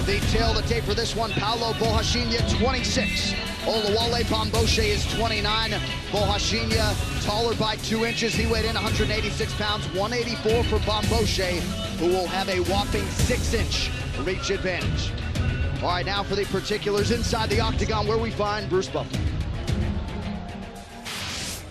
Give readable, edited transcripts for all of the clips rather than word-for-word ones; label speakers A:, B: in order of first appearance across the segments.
A: The tail of the tape for this one, Paulo Borrachinha, 26. Oluwale Bamgbose is 29. Borrachinha, taller by 2 inches. He weighed in 186 pounds, 184 for Bamgbose, who will have a whopping 6-inch reach advantage. All right, now for the particulars inside the octagon, where we find Bruce Buffer.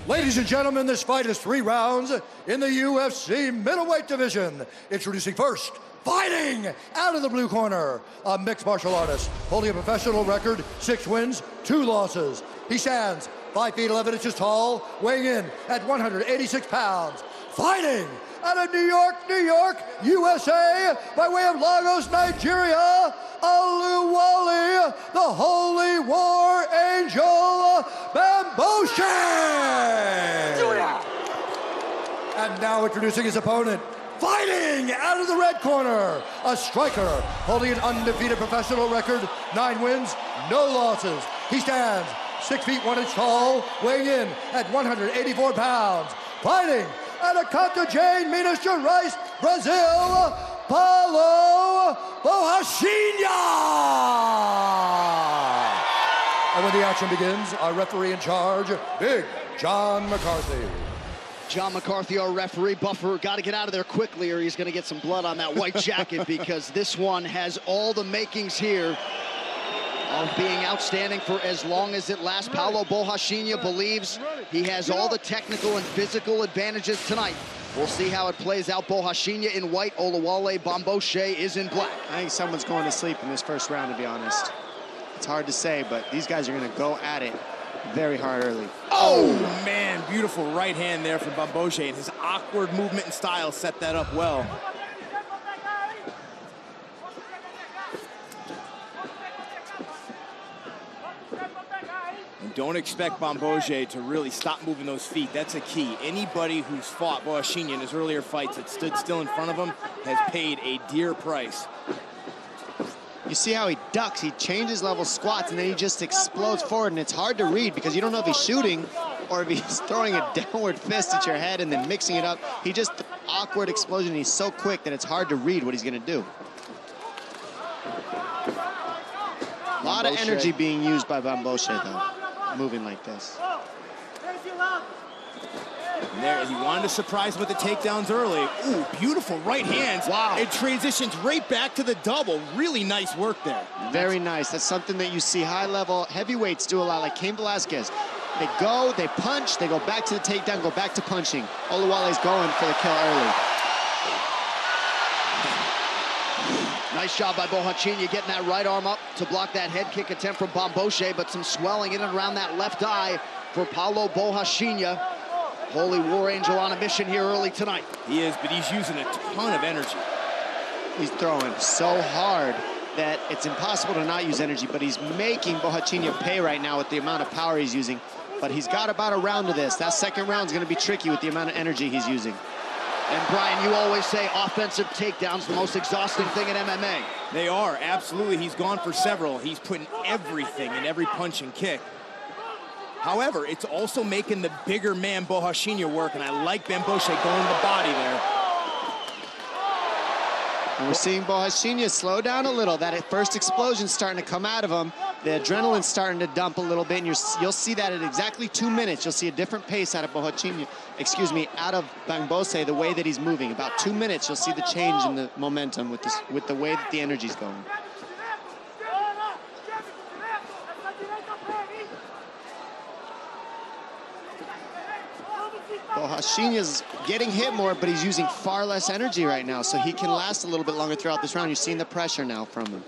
B: Ladies and gentlemen, this fight is 3 rounds in the UFC middleweight division. Introducing first, fighting out of the blue corner, a mixed martial artist holding a professional record, 6 wins, 2 losses. He stands 5 feet 11 inches tall, weighing in at 186 pounds. Fighting out of New York, USA, by way of Lagos, Nigeria, Oluwale, the Holy War Angel, Bamgbose! And now introducing his opponent, fighting out of the red corner, a striker holding an undefeated professional record, 9 wins, no losses. He stands 6 feet 1 inch tall, weighing in at 184 pounds. Fighting out of Cartagena, Minas Gerais, Brazil, Paulo Borrachinha! And when the action begins, our referee in charge, Big John McCarthy.
A: John McCarthy, our referee. Buffer, got to get out of there quickly or he's going to get some blood on that white jacket because this one has all the makings here of being outstanding for as long as it lasts. Paulo Borrachinha believes he has all the technical and physical advantages tonight. We'll see how it plays out. Borrachinha in white, Oluwale Bamgbose is in black.
C: I think someone's going to sleep in this first round, to be honest. It's hard to say, but these guys are going to go at it very hard early.
D: Oh, man, beautiful right hand there from Bamgbose, and his awkward movement and style set that up well. And don't expect Bamgbose to really stop moving those feet. That's a key. Anybody who's fought Borrachinha in his earlier fights that stood still in front of him has paid a dear price.
C: You see how he ducks, he changes level squats, and then he just explodes forward, and it's hard to read because you don't know if he's shooting or if he's throwing a downward fist at your head and then mixing it up. He just, awkward explosion, and he's so quick that it's hard to read what he's gonna do. A lot of energy being used by Bamgbose, though, moving like this.
D: And there, he wanted to surprise him with the takedowns early. Ooh, beautiful right hands.
A: Wow.
D: It transitions right back to the double. Really nice work there.
C: Very nice. That's something that you see high-level heavyweights do a lot, like Cain Velasquez. They go, they punch, they go back to the takedown, go back to punching. Oluwale's going for the kill early.
A: Nice job by Borrachinha getting that right arm up to block that head kick attempt from Bamgbose, but some swelling in and around that left eye for Paulo Borrachinha. Holy War Angel on a mission here early tonight.
D: He is, but he's using a ton of energy.
C: He's throwing so hard that it's impossible to not use energy, but he's making Borrachinha pay right now with the amount of power he's using. But he's got about a round of this. That second round is going to be tricky with the amount of energy he's using.
A: And Brian, you always say offensive takedowns the most exhausting thing in MMA.
D: They are, absolutely. He's gone for several. He's putting everything in every punch and kick. However, it's also making the bigger man Borrachinha work, and I like Bamgbose going to the body there.
C: And we're seeing Borrachinha slow down a little. That first explosion's starting to come out of him. The adrenaline's starting to dump a little bit, and you'll see that at exactly 2 minutes. You'll see a different pace out of Borrachinha, out of Bamgbose, the way that he's moving. About 2 minutes, you'll see the change in the momentum with the way that the energy's going. Borrachinha's getting hit more, but he's using far less energy right now, so he can last a little bit longer throughout this round. You're seeing the pressure now from him.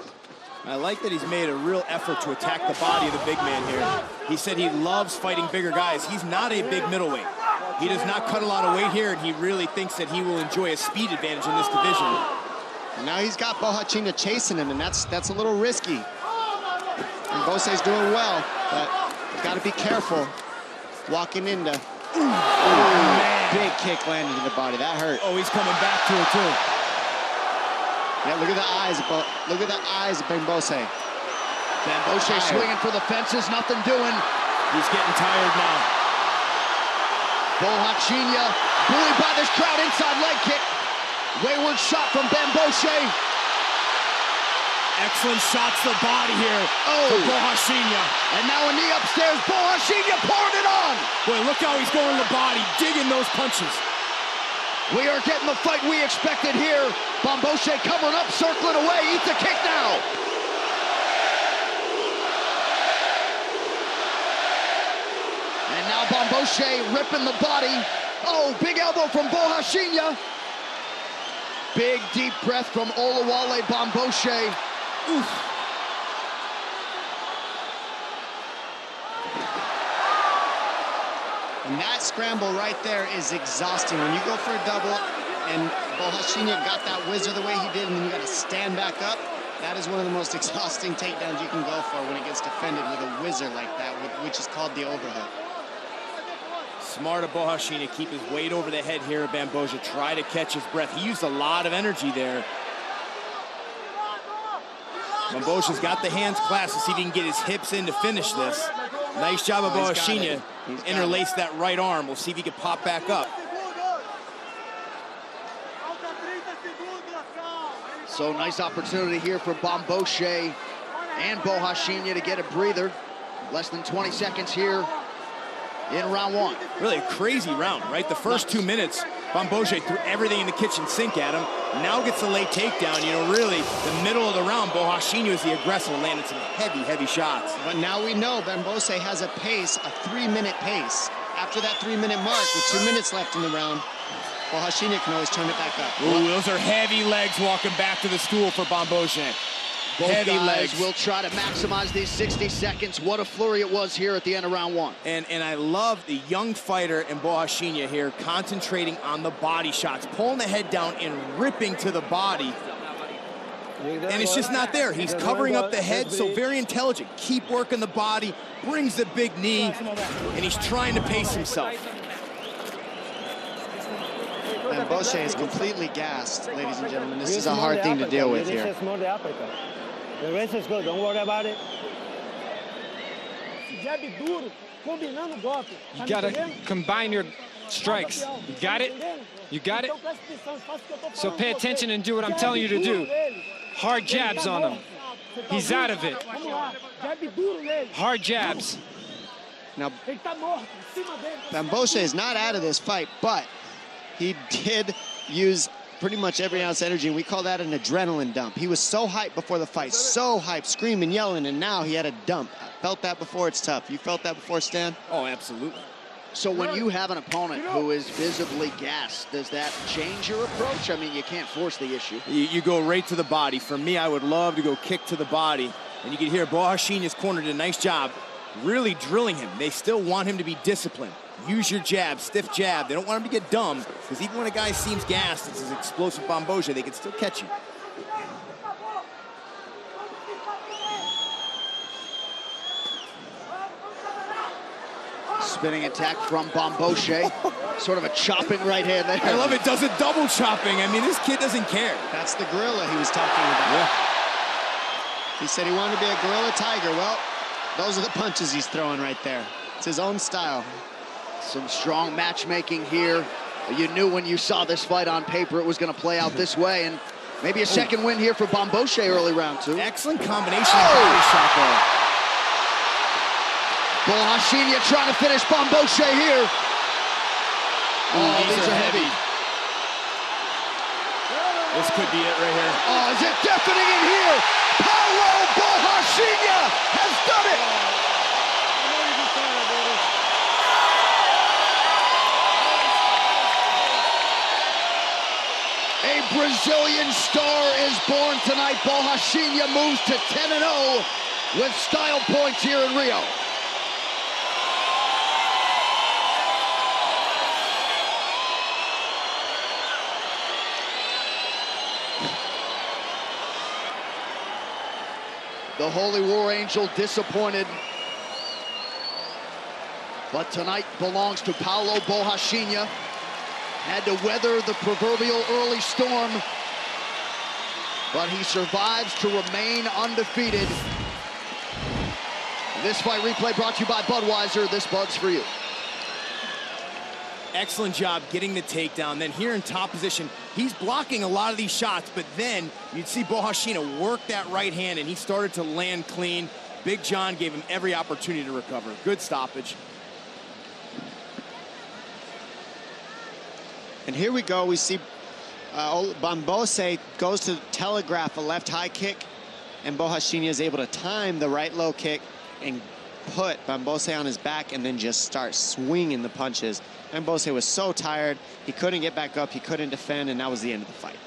D: I like that he's made a real effort to attack the body of the big man here. He said he loves fighting bigger guys. He's not a big middleweight. He does not cut a lot of weight here, and he really thinks that he will enjoy a speed advantage in this division.
C: And now he's got Borrachinha chasing him, and that's a little risky. And Bose's doing well, but got to be careful walking into. Ooh, man. Big kick landed in the body. That hurt.
D: Oh, he's coming back to it too.
C: Yeah, look at the eyes. Look at the eyes of Bamgbose.
A: Bamgbose swinging for the fences, nothing doing.
D: He's getting tired now.
A: Borrachinha buoyed by this crowd, inside leg kick. Wayward shot from Bamgbose.
D: Excellent shots to the body here for Borrachinha.
A: And now a knee upstairs. Borrachinha poured it on.
D: Boy, look how he's going to the body, digging those punches.
A: We are getting the fight we expected here. Bamgbose covering up, circling away, eats a kick now. And now Bamgbose ripping the body. Oh, big elbow from Borrachinha. Big deep breath from Oluwale Bamgbose. Oof.
C: And that scramble right there is exhausting. When you go for a double and Borrachinha got that whizzer the way he did, and then you got to stand back up, that is one of the most exhausting takedowns you can go for when it gets defended with a whizzer like that, which is called the overhook.
D: Smart of Borrachinha, keep his weight over the head here at Bamgbose, try to catch his breath. He used a lot of energy there. Bambose's got the hands clasped to see if he can get his hips in to finish this. Nice job of Borrachinha. Interlace that right arm. We'll see if he can pop back up.
A: So nice opportunity here for Bamgbose and Borrachinha to get a breather. Less than 20 seconds here in round one.
D: Really a crazy round, right? The first 2 minutes, Bamgbose threw everything in the kitchen sink at him. Now gets a late takedown. You know, really, the middle of the round, Borrachinha is the aggressor, landing some heavy, heavy shots.
C: But now we know Bamgbose has a pace, a 3-minute pace. After that 3-minute mark, with 2 minutes left in the round, Borrachinha can always turn it back up.
D: Ooh, those are heavy legs walking back to the stool for Bamgbose.
A: Both
D: heavy
A: guys
D: legs.
A: will try to maximize these 60 seconds. What a flurry it was here at the end of round one.
D: And I love the young fighter in Borrachinha here, concentrating on the body shots, pulling the head down and ripping to the body. And it's just not there. He's covering up the head, so very intelligent. Keep working the body, brings the big knee, and he's trying to pace himself.
C: Bamgbose is completely gassed, ladies and gentlemen. This is a hard thing to deal with here.
E: The rest is good, don't worry about it.
F: You gotta combine your strikes. You got it? You got it? So pay attention and do what I'm telling you to do. Hard jabs on him. He's out of it. Hard jabs.
C: Now, Bamgbose is not out of this fight, but he did use pretty much every ounce of energy, and we call that an adrenaline dump. He was so hyped before the fight, so hyped, screaming, yelling, and now he had a dump. I felt that before. It's tough. You felt that before, Stan?
D: Oh, absolutely.
A: So when you have an opponent who is visibly gassed, does that change your approach? I mean, you can't force the issue.
D: You go right to the body. For me, I would love to go kick to the body. And you can hear Borrachinha's corner did a nice job really drilling him. They still want him to be disciplined. Use your jab, stiff jab. They don't want him to get dumb, because even when a guy seems gassed, it's his explosive Bamgbose, they can still catch you.
A: Spinning attack from Bamgbose. Sort of a chopping right hand there.
D: I love it. Does a double chopping. I mean, this kid doesn't care.
C: That's the gorilla he was talking about.
D: Yeah.
C: He said he wanted to be a gorilla tiger. Well, those are the punches he's throwing right there. It's his own style.
A: Some strong matchmaking here. You knew when you saw this fight on paper it was going to play out this way, and maybe a second win here for Bamgbose early round two.
D: Excellent combination of body shot there.
A: Borrachinha trying to finish Bamgbose here.
D: Oh, these are heavy. This could be it right here.
A: Oh, is it deafening in here? Paulo Borrachinha has done it. A Brazilian star is born tonight. Borrachinha moves to 10-0 with style points here in Rio. The Holy War Angel disappointed. But tonight belongs to Paulo Borrachinha. Had to weather the proverbial early storm, but he survives to remain undefeated. This fight replay brought to you by Budweiser. This Bud's for you.
D: Excellent job getting the takedown. Then here in top position, He's blocking a lot of these shots, but then you'd see Borrachinha work that right hand, and he started to land clean. Big John gave him every opportunity to recover. Good stoppage.
C: And here we go. We see Bamgbose goes to telegraph a left high kick, and Borrachinha is able to time the right low kick and put Bamgbose on his back and then just start swinging the punches. Bamgbose was so tired, he couldn't get back up, he couldn't defend, and that was the end of the fight.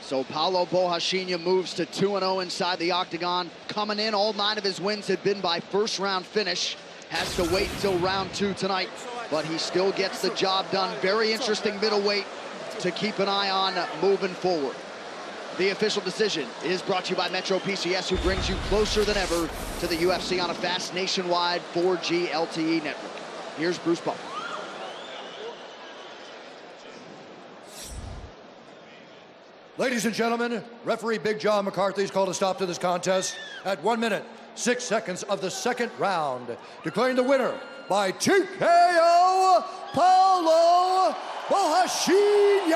A: So Paulo Borrachinha moves to 2-0 inside the octagon. Coming in, all 9 of his wins had been by first-round finish. Has to wait until round 2 tonight, but he still gets the job done. Very interesting middleweight to keep an eye on moving forward. The official decision is brought to you by Metro PCS, who brings you closer than ever to the UFC on a fast nationwide 4G LTE network. Here's Bruce Buffer.
B: Ladies and gentlemen, referee Big John McCarthy has called a stop to this contest at 1 minute, 6 seconds of the second round, declaring the winner by TKO, Paulo Borrachinha.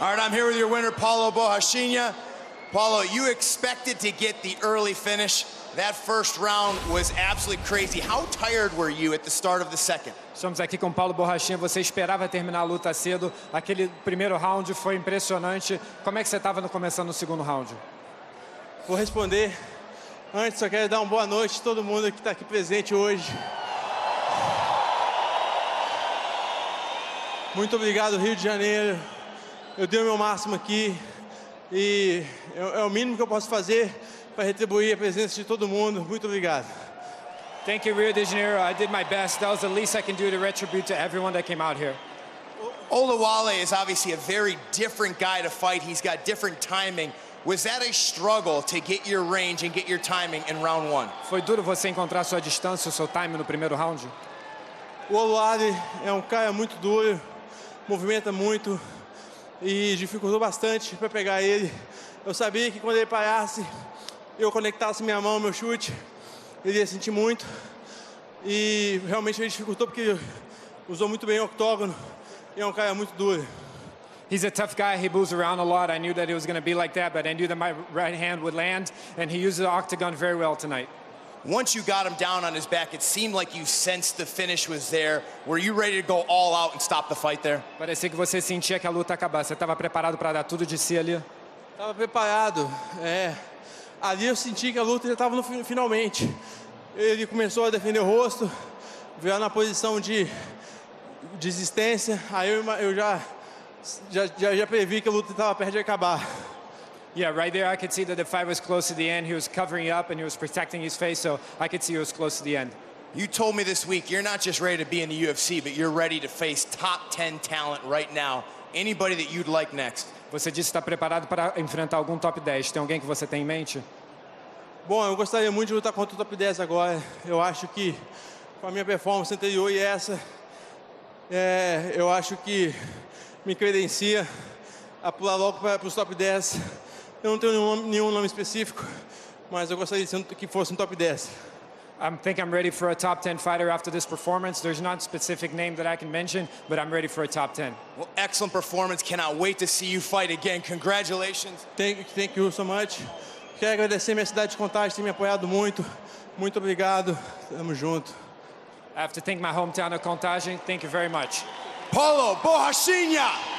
G: All right, I'm here with your winner, Paulo Borrachinha. Paulo, you expected to get the early finish. That first round was absolutely crazy. How tired were you at the start of the second?
F: Estamos aqui com Paulo Borrachinha. Você esperava terminar a luta cedo. Aquele primeiro round foi impressionante. Como é que você estava começando no segundo round?
H: Vou responder. Antes, só quero dar uma boa noite a todo mundo que está aqui presente hoje. Muito obrigado, Rio de Janeiro. Eu dei o meu máximo aqui e é o mínimo que eu posso fazer para retribuir a presença de todo mundo. Muito obrigado.
F: Thank you, Rio de Janeiro. I did my best. That was the least I can do to retribute to everyone that came out here.
G: Oluwale is obviously a very different guy to fight. He's got different timing. Was that a struggle to get your range and get your timing in round 1?
F: Foi duro você encontrar sua distância, o seu time no primeiro round?
H: O Oluwale é um cara muito duro, movimenta muito e dificultou bastante para pegar ele. Eu sabia que quando ele parasse, eu conectasse minha mão, meu chute, ele ia sentir muito. E realmente ele dificultou porque usou muito bem o octógono e é um cara muito duro.
F: He's a tough guy. He moves around a lot. I knew that it was going to be like that, but I knew that my right hand would land, and he used the octagon very well tonight.
G: Once you got him down on his back, it seemed like you sensed the finish was there. Were you ready to go all out and stop the fight there?
F: Parecia que você sentia que a luta ia acabar. Você estava preparado para dar tudo de si ali?
H: Estava preparado. Ali eu senti que a luta já estava no finalmente. Ele começou a defender o rosto, veio na posição de desistência. Aí eu já previ que a luta estava perto de acabar.
F: Yeah, right there I could see that the fight was close to the end. He was covering up and he was protecting his face, so I could see he was close to the end.
G: You told me this week you're not just ready to be in the UFC, but you're ready to face top 10 talent right now. Anybody that you'd like next?
F: Você disse que está preparado para enfrentar algum top 10. Tem alguém que você tem em mente?
H: Bom, eu gostaria muito de lutar contra o top 10 agora. Eu acho que com a minha performance anterior e essa, eu acho que me credencia a pular logo para os top 10. Eu não tenho nenhum nome específico, mas eu gostaria que fosse um top 10.
F: I think I'm ready for a top 10 fighter after this performance. There's not a specific name that I can mention, but I'm ready for a top 10.
G: Well, excellent performance. Cannot wait to see you fight again. Congratulations.
H: Thank you so much. Quero agradecer minha cidade de Contagem, tem me apoiado muito. Muito obrigado. Tamo junto.
F: I have to thank my hometown of Contagem. Thank you very much.
G: Paulo Borrachinha.